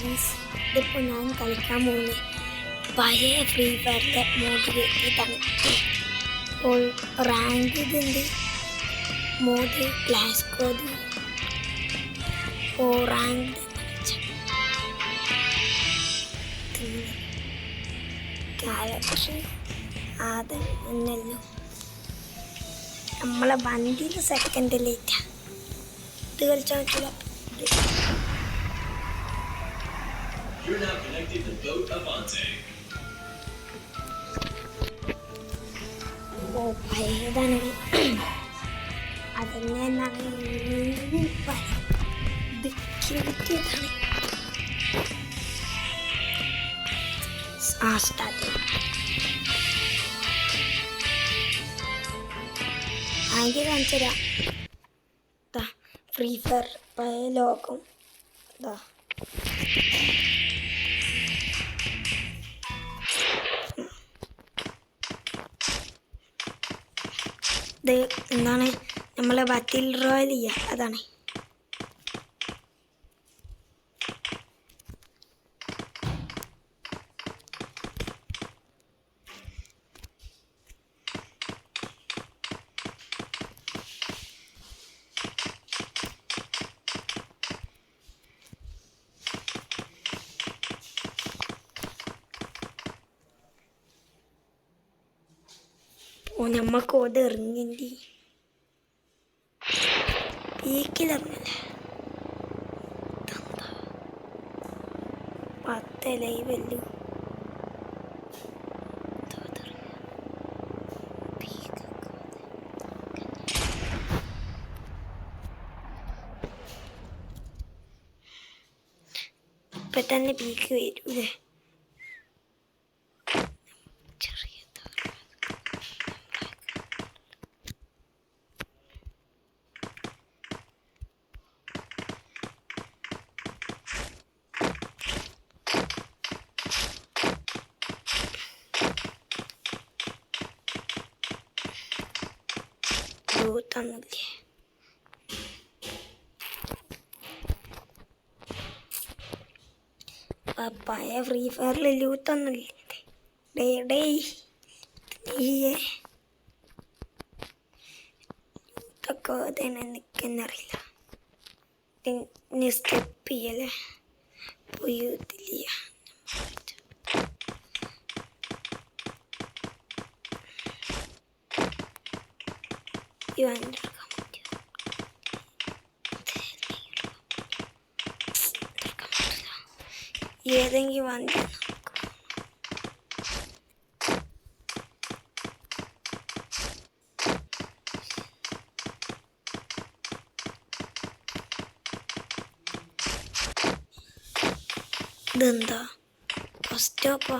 Guys, ഇതിപ്പോൾ ഞാൻ കളിക്കാൻ പോകുന്നത് പഴയ ഫ്രീ ഫയറിൻ്റെ മോഡിലേക്കിട്ടാണ്. ഇപ്പോൾ റാങ്ക് ഇതുണ്ട്, മോഡ് ക്ലാഷ് കോഡ്, ഇപ്പോൾ റാങ്ക് ക്യാരക്ടർ ആദ്യം എന്നല്ലോ നമ്മളെ വണ്ടിയിൽ സെക്കൻഡ് ലേറ്റാ. ഇത് കളിച്ചാൽ പറ്റില്ല. ഓ പഴയതാണ്, അതന്നെ എന്നാണ് ഇത് കിട്ടിയതാണ്. സ്റ്റാർട്ട് ആകെ കാണിച്ചു തരാം. ഫ്രീ ഫയർ പഴയ ലോകം ഇതാ. ഇത് എന്താണ് നമ്മളെ ബാറ്റിൽ റോയൽ ചെയ്യുക, അതാണ്. ഓ നമ്മക്ക് ഓട് ഇറങ്ങി പീക്കിലിറങ്ങല്ലേ. 10 ലൈവല്ലു. ഇപ്പൊ തന്നെ പീക്ക് വരൂലേ. തന്നില്ലേ പഴയ ഫ്രീ ഫയറിൽ ലൂത്തൊന്നുമില്ലേ. ലൂത്തൊക്കെ തന്നെ നിൽക്കുന്നറിയില്ല. പിന്നെ സ്റ്റെപ്പ് ചെയ്യല്ലേ പോയില്ല. ഏതെങ്കിലും വണ്ടി ഇതെന്താ ബസ് സ്റ്റോപ്പാ.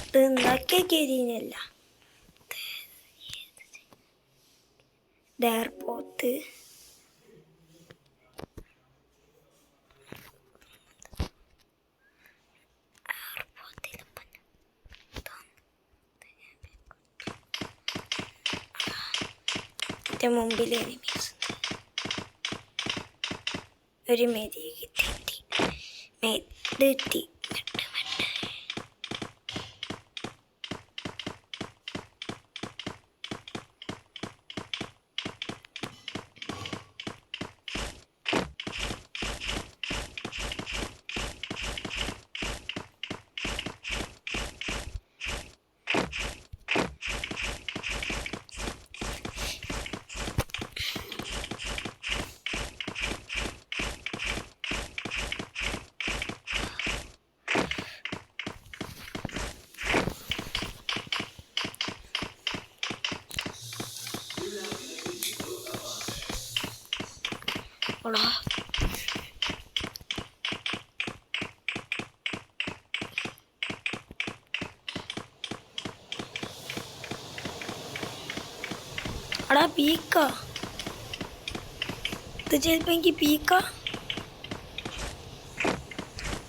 ഇതെന്താക്കിയ കരിയല്ല. എയർപോർട്ട് മുമ്പിൽ എനിമീസ്. ഒരു മെതി കിട്ടി. അടാ പീക്കാ, ഇത് ചിലപ്പോൾ എനിക്ക് പീക്കാ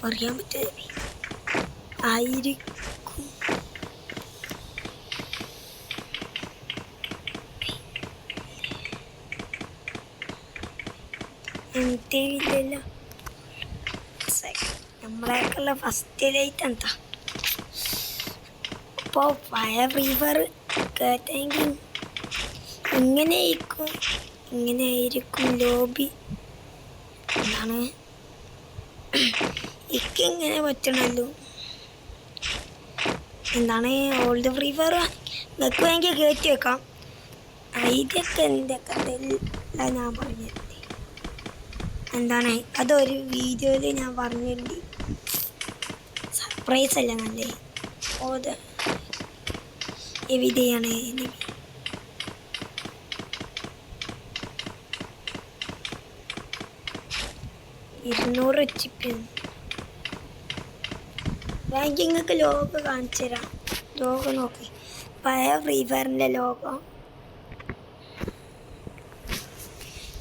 അറിയാൻ പറ്റും ആയിരിക്കും. കാണിട്ടില്ലല്ലോ. നമ്മളെയൊക്കെയുള്ള ഫസ്റ്റ് ലൈറ്റ് എന്താ അപ്പോൾ പഴയ ഫ്രീ ഫയർ കേട്ടെങ്കിൽ ഇങ്ങനെയായിരിക്കും ലോബി. എന്താണ് ഇങ്ങനെ പറ്റണല്ലോ. എന്താണ് ഓൾഡ് ഫ്രീ ഫയർ നിങ്ങൾക്ക് വേണമെങ്കിൽ കയറ്റി വെക്കാം. ഇതൊക്കെ എൻ്റെ കഥയില്ല ഞാൻ പറഞ്ഞത്. എന്താണ് അതൊരു വീഡിയോയിൽ ഞാൻ പറഞ്ഞിട്ടുണ്ട്. സർപ്രൈസ് അല്ല നല്ലേ. എവിടെയാണ് 200 HP ബാങ്കിങ്ങൾക്ക് ലോഗോ കാണിച്ചു തരാം. ലോഗോ നോക്കി പഴയ ഫ്രീ ഫയറിൻ്റെ ലോഗോ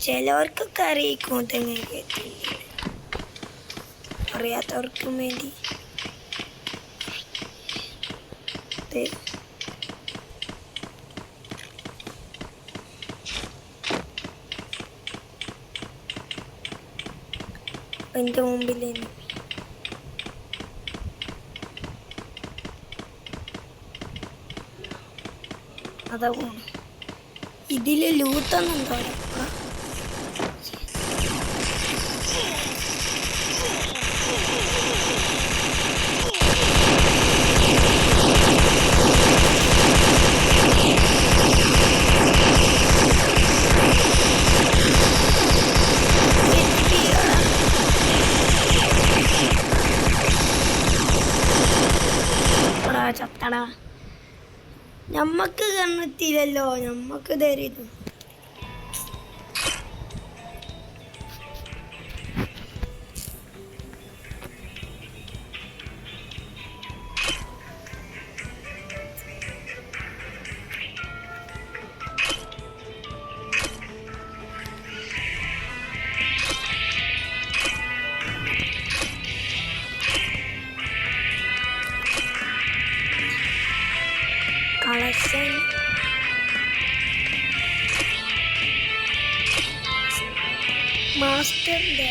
ചിലവർക്കൊക്കെ അറിയിക്കും. ഇതെങ്ങനെ അറിയാത്തവർക്കും വേണ്ടി എൻ്റെ മുമ്പിൽ അതാ പോണം. ഇതിൽ ലൂട്ടൊന്നും ഉണ്ടാവില്ല. ചത്തടാ ഞമ്മക്ക് കണ്ണെത്തിയില്ലല്ലോ. ഞമ്മക്ക് തരുന്നു കളക്ഷൻ. മാസ്റ്ററിൻ്റെ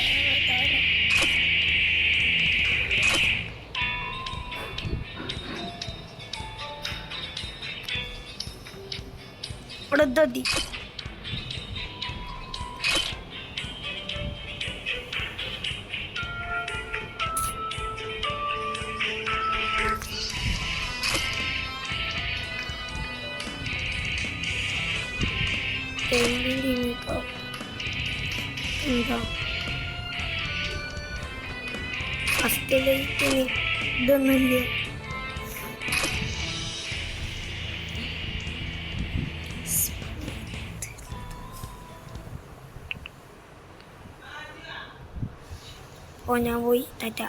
ഇവിടെ ദതി എന്താ ഫസ്റ്റ് ലൈറ്റിന് ഇതൊന്നുമില്ല. ഓ ഞാൻ പോയി ടാറ്റ.